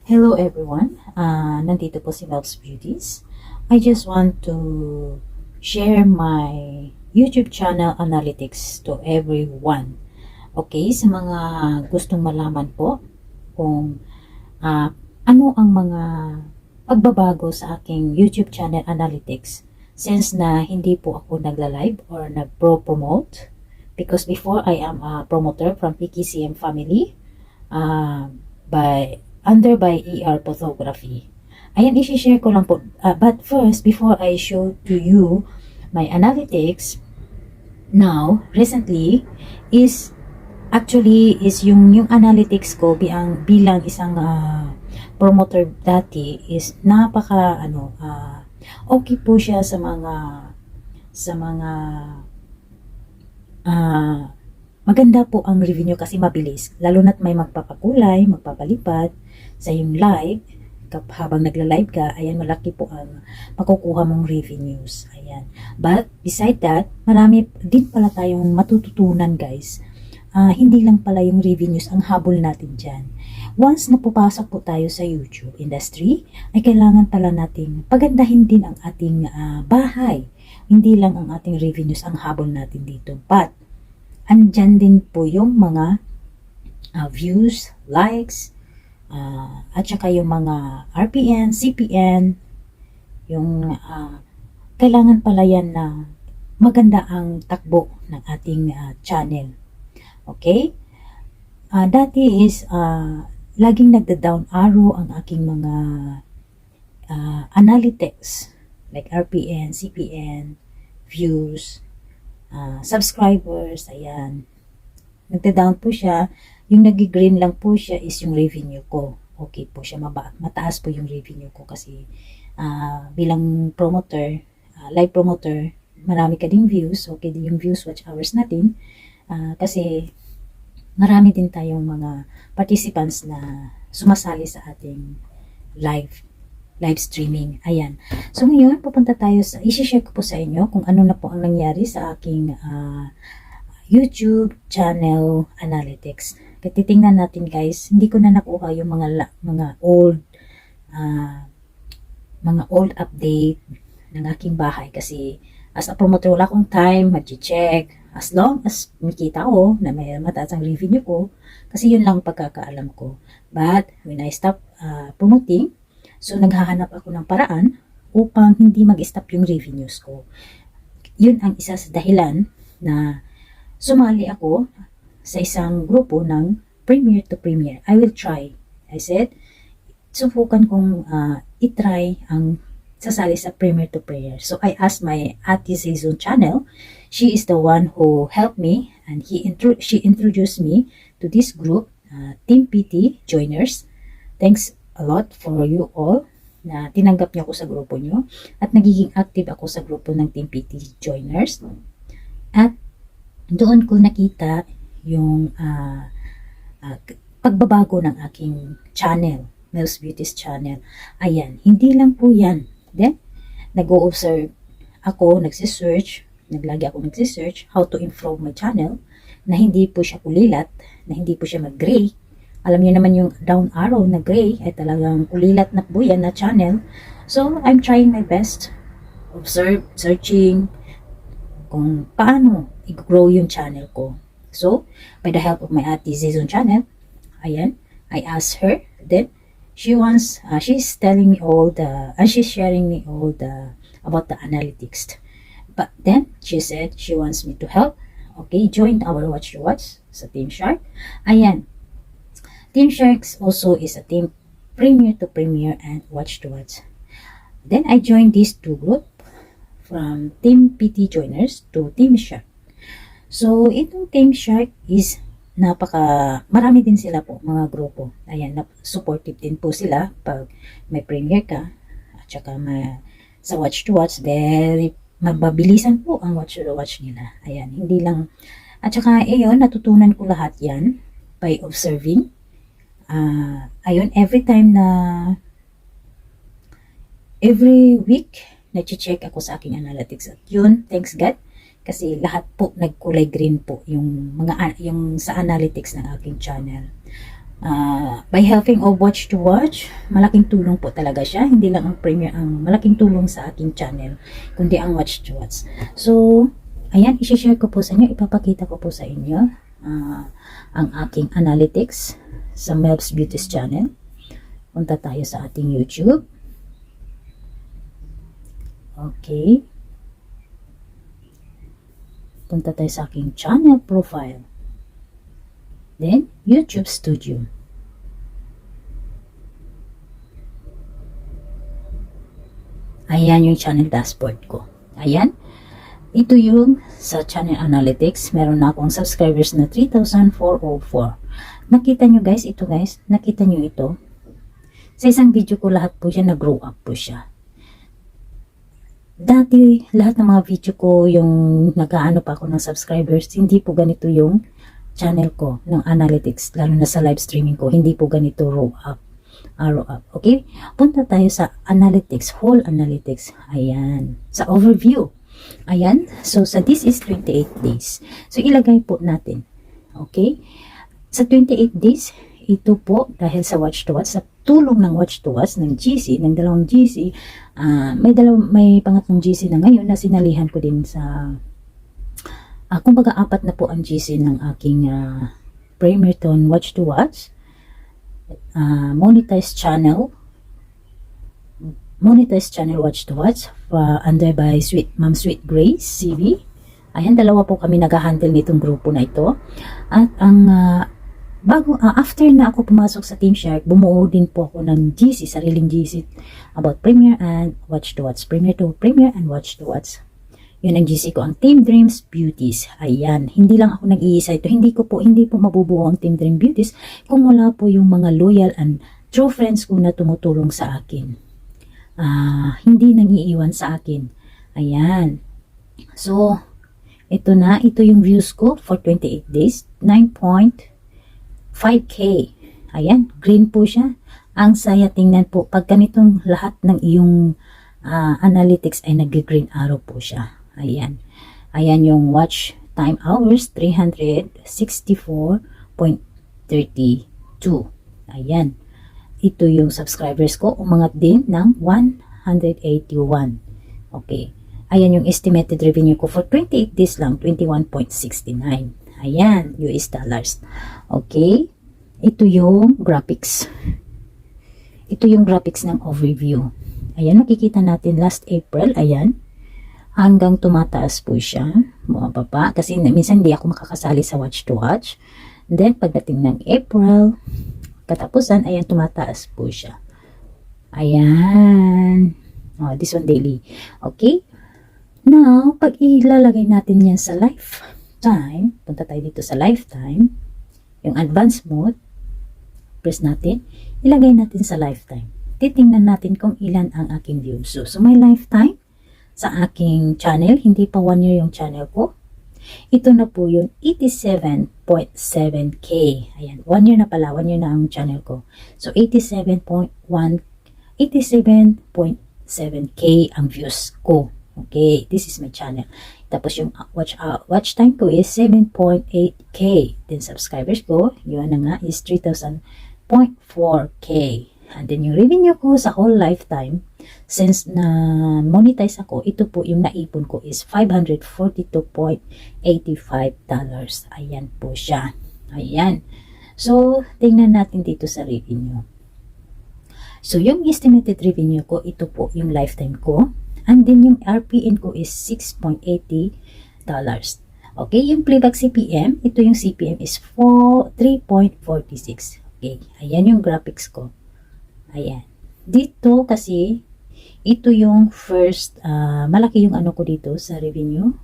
Hello everyone, nandito po si Mel's Beauties. I just want to share my YouTube channel analytics to everyone. Okay, sa mga gustong malaman po kung ano ang mga pagbabago sa aking YouTube channel analytics since na hindi po ako nagla-live or nag-pro-promote because before I am a promoter from PKCM family by ER Photography. Ayan, isi-share ko lang po. But first, before I show to you my analytics, now, recently, is yung analytics ko bilang isang promoter dati is okay po siya sa mga maganda po ang revenue kasi mabilis. Lalo na't may magpapakulay, magpapalipad sa yung live. Habang nagla-live ka, ayan, malaki po ang makukuha mong revenues. Ayan. But, beside that, marami din pala tayong matututunan, guys. Hindi lang pala yung revenues ang habol natin dyan. Once napupasok po tayo sa YouTube industry, ay kailangan pala nating pagandahin din ang ating bahay. Hindi lang ang ating revenues ang habol natin dito. But, andyan din po yung mga views, likes, at saka yung mga RPN, CPN, yung kailangan pala yan na maganda ang takbo ng ating channel. Okay? Dati is laging nagda-down arrow ang aking mga analytics like RPN, CPN, views, subscribers, ayan. Nagda-down po siya. Yung nag-green lang po siya is yung revenue ko. Okay po siya, mataas po yung revenue ko kasi bilang promoter, live promoter, marami ka ding views. Okay, yung views, watch hours natin. Kasi marami din tayong mga participants na sumasali sa ating live streaming. Ayan. So ngayon, pupunta tayo i-share ko po sa inyo kung ano na po ang nangyari sa aking YouTube channel analytics. Kaya titingnan natin, guys, hindi ko na nakuha yung mga old update ng aking bahay kasi as a promoter wala akong time mag-check as long as makita ko na may mataas ang revenue ko kasi yun lang pagkakaalam ko. But when I stop promoting, so naghahanap ako ng paraan upang hindi mag-stop yung revenues ko. Yun ang isa sa dahilan na sumali ako sa isang grupo ng Premier to Premier. I will try. I said, subukan kong itry ang sasali sa Premier to Premier. So I asked my Ate Season channel. She is the one who helped me and she introduced me to this group, Team PT Joiners. Thanks a lot for you all na tinanggap niyo ako sa grupo niyo at nagiging active ako sa grupo ng Team PT Joiners. At doon ko nakita yung pagbabago ng aking channel, Mel's Beauties channel. Ayan, hindi lang po yan. Then, nag-o-observe ako, naglagi ako nagsisearch how to improve my channel na hindi po siya kulilat, na hindi po siya mag-gray. Alam niyo naman yung down arrow na gray ay talagang kulilat na po yan na channel. So, I'm trying my best. Searching kung paano i-grow yung channel ko. So, by the help of my Ate Season channel, ayan, I asked her, then she's telling me she's sharing me about the analytics. But then, she said she wants me to help. Okay, join our Watch to Watch sa Team Shark. Ayan, Team Sharks also is a team Premier to Premier and Watch to Watch. Then, I joined these two groups from Team PT Joiners to Team Shark. So, itong Team Shark is marami din sila po, mga grupo. Ayan, supportive din po sila pag may premiere ka. At saka sa Watch to Watch, very mababilisan po ang Watch to Watch nila. Ayan, hindi lang. At saka, natutunan ko lahat yan by observing. Ayun, every week, nag-check ako sa aking analytics. At yun, thanks God, kasi lahat po nagkulay green po yung sa analytics ng aking channel. By helping of watch to watch, malaking tulong po talaga siya. Hindi lang ang premiere ang malaking tulong sa aking channel, kundi ang watch to watch. So, ayan, isi-share ko po sa inyo, ipapakita ko po sa inyo ang aking analytics sa Mel's Beauties channel. Punta tayo sa ating YouTube. Okay. Punta tayo sa aking channel profile. Then, YouTube Studio. Ayan yung channel dashboard ko. Ayan. Ito yung sa channel analytics. Meron na akong subscribers na 3,404. Nakita nyo guys, ito guys. Nakita nyo ito. Sa isang video ko lahat po siya, nag-grow up po siya. Dati, lahat ng mga video ko, yung nag-aano pa ako ng subscribers, hindi po ganito yung channel ko ng analytics, lalo na sa live streaming ko, hindi po ganito row up. Okay? Punta tayo sa analytics, whole analytics. Ayan. Sa overview. Ayan. So, sa this is 28 days. So, ilagay po natin. Okay? Sa 28 days, ito po, dahil sa watch to watch, sa tulong ng watch to watch, ng GC, ng dalawang GC, may pangatlong GC na ngayon na sinalihan ko din sa kumbaga apat na po ang GC ng aking Primerton watch to watch, monetized channel watch to watch, under by Ma'am Sweet Grace CV. Ayan, dalawa po kami nag-handle nitong grupo na ito. At ang after na ako pumasok sa Teamshark, bumuo din po ako ng GC, sariling GC about Premier and watch to watch, Premier to Premier and watch to watch. Yun ang GC ko, ang Team Dreams Beauties. Ayan, hindi lang ako nag-iisa ito. Hindi po mabubuo ang Team Dream Beauties kung wala po yung mga loyal and true friends ko na tumutulong sa akin. Hindi nang iiwan sa akin. Ayan. So, ito yung views ko for 28 days. 9.5K. Ayan, green po siya. Ang saya tingnan po. Pag ganitong lahat ng iyong analytics ay nag-green arrow po siya. Ayan. Ayan yung watch time hours, 364.32. Ayan. Ito yung subscribers ko, umangat din ng 181. Okay. Ayan yung estimated revenue ko for 28 days lang, 21.69. Ayan, US dollars. Okay. Ito yung graphics. Ito yung graphics ng overview. Ayan, nakikita natin last April, ayan. Hanggang tumataas po siya, bumababa, kasi minsan hindi ako makakasali sa watch to watch. Then, pagdating ng April, katapusan, ayan, tumataas po siya. Ayan. This one daily. Okay? Now, pag ilalagay natin yan sa lifetime, punta tayo dito sa lifetime, yung advanced mode, press natin, ilagay natin sa lifetime. Titingnan natin kung ilan ang aking views. So, may lifetime sa aking channel. Hindi pa 1 year yung channel ko. Ito na po yung 87.7K. Ayan, 1 year na pala. 1 year na ang channel ko. So, 87.7K ang views ko. Okay, this is my channel. Tapos yung watch time ko is 7.8K. Then subscribers ko, yun na nga, is 3,000.4K. And then yung revenue ko sa whole lifetime, since na monetize ako, ito po yung naipon ko is $542.85. Ayan po siya. Ayan. So, tingnan natin dito sa revenue. So, yung estimated revenue ko, ito po yung lifetime ko. And then yung RPN ko is $6.80. Okay, yung playback CPM, ito yung CPM is 3.46. Okay, ayan yung graphics ko. Ayan. Dito kasi, ito yung first, malaki yung ano ko dito sa revenue.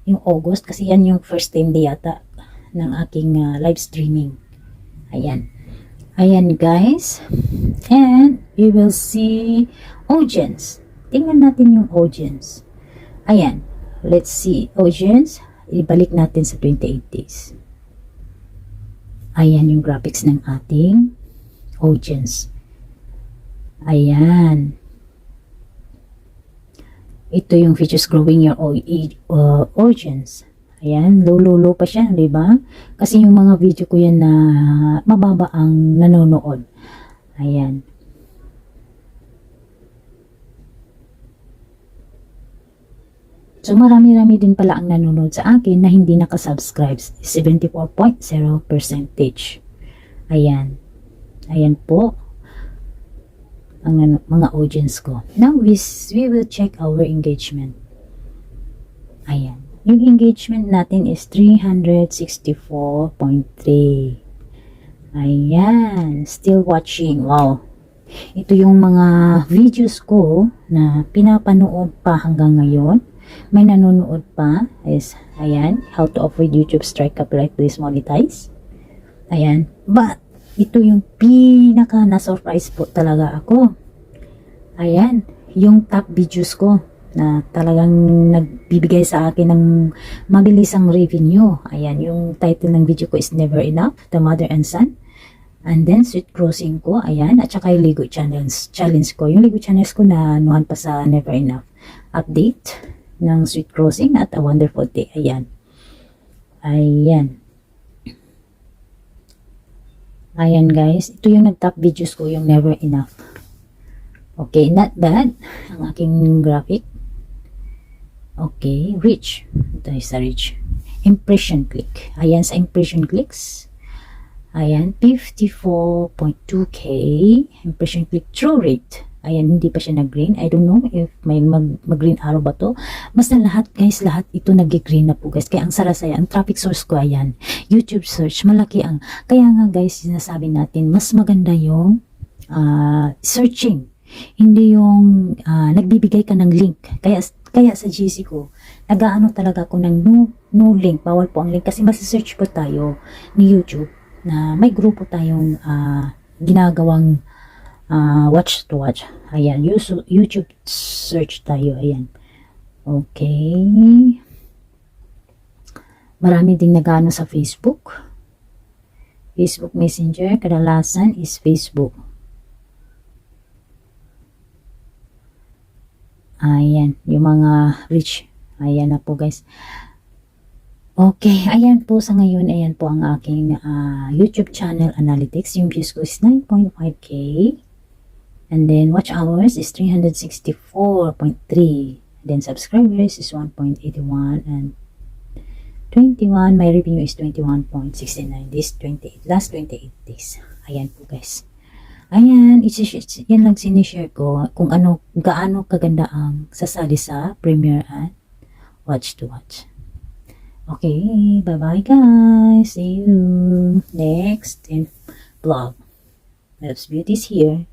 Yung August, kasi yan yung first time di yata ng aking live streaming. Ayan. Ayan guys. And you will see audience. Tingnan natin yung audience. Ayan. Let's see. Audience. Ibalik natin sa 28 days. Ayan yung graphics ng ating audience. Ayan. Ito yung features growing your audience. Ayan, low pa siya, di ba? Kasi yung mga video ko yan na mababa ang nanonood. Ayan. So, marami-rami din pala ang nanonood sa akin na hindi nakasubscribe. 74.0%. Ayan. Ayan po ang mga audience ko. Now, we will check our engagement. Ayan. Yung engagement natin is 364.3. Ayan. Still watching. Wow. Ito yung mga videos ko na pinapanood pa hanggang ngayon. May nanonood pa is, ayan, how to avoid YouTube strike copyright please monetize. Ayan. But, ito yung pinaka na-surprise po talaga ako. Ayan, yung top videos ko na talagang nagbibigay sa akin ng mabilisang revenue. Ayan, yung title ng video ko is Never Enough, The Mother and Son. And then, Sweet Crossing ko, ayan, at saka yung Lego Challenge ko. Yung Lego Challenge ko na anuhan pa sa Never Enough. Update ng Sweet Crossing at A Wonderful Day. Ayan. Ayan. Ayan guys. Ito yung nag-top videos ko, yung Never Enough. Okay, not bad. Ang aking graphic. Okay, reach. Ito is sa reach. Impression click. Ayan, sa impression clicks. Ayan, 54.2k. Impression click through rate. Ayan, hindi pa siya nag-green. I don't know if may mag-green arrow ba to. Basta lahat, guys, lahat ito nag-green na po, guys. Kaya ang sarasaya, ang traffic source ko, ayan. YouTube search, malaki ang. Kaya nga, guys, sinasabi natin, mas maganda yung searching. Hindi yung nagbibigay ka ng link. Kaya sa GC ko, nag-aano talaga ako ng no link. Bawal po ang link. Kasi masisearch po tayo ni YouTube na may grupo tayong ginagawang watch to watch. Ayan, YouTube search tayo. Ayan. Okay. Marami ding nagano sa Facebook. Facebook Messenger, kadalasan is Facebook. Ayan, yung mga rich. Ayan na po guys. Okay, ayan po sa ngayon, ayan po ang aking YouTube channel analytics. Yung views ko is 9.5k. And then watch hours is 364.3. Then subscribers is 1.81 and 21. My revenue is 21.69. This 28, last 28 days. Ayan po guys. Ayan, yan lang sinishare ko kung gaano kaganda ang sasali sa Premiere at Watch to Watch. Okay, bye-bye guys. See you next in vlog. Mel's Beauty is here.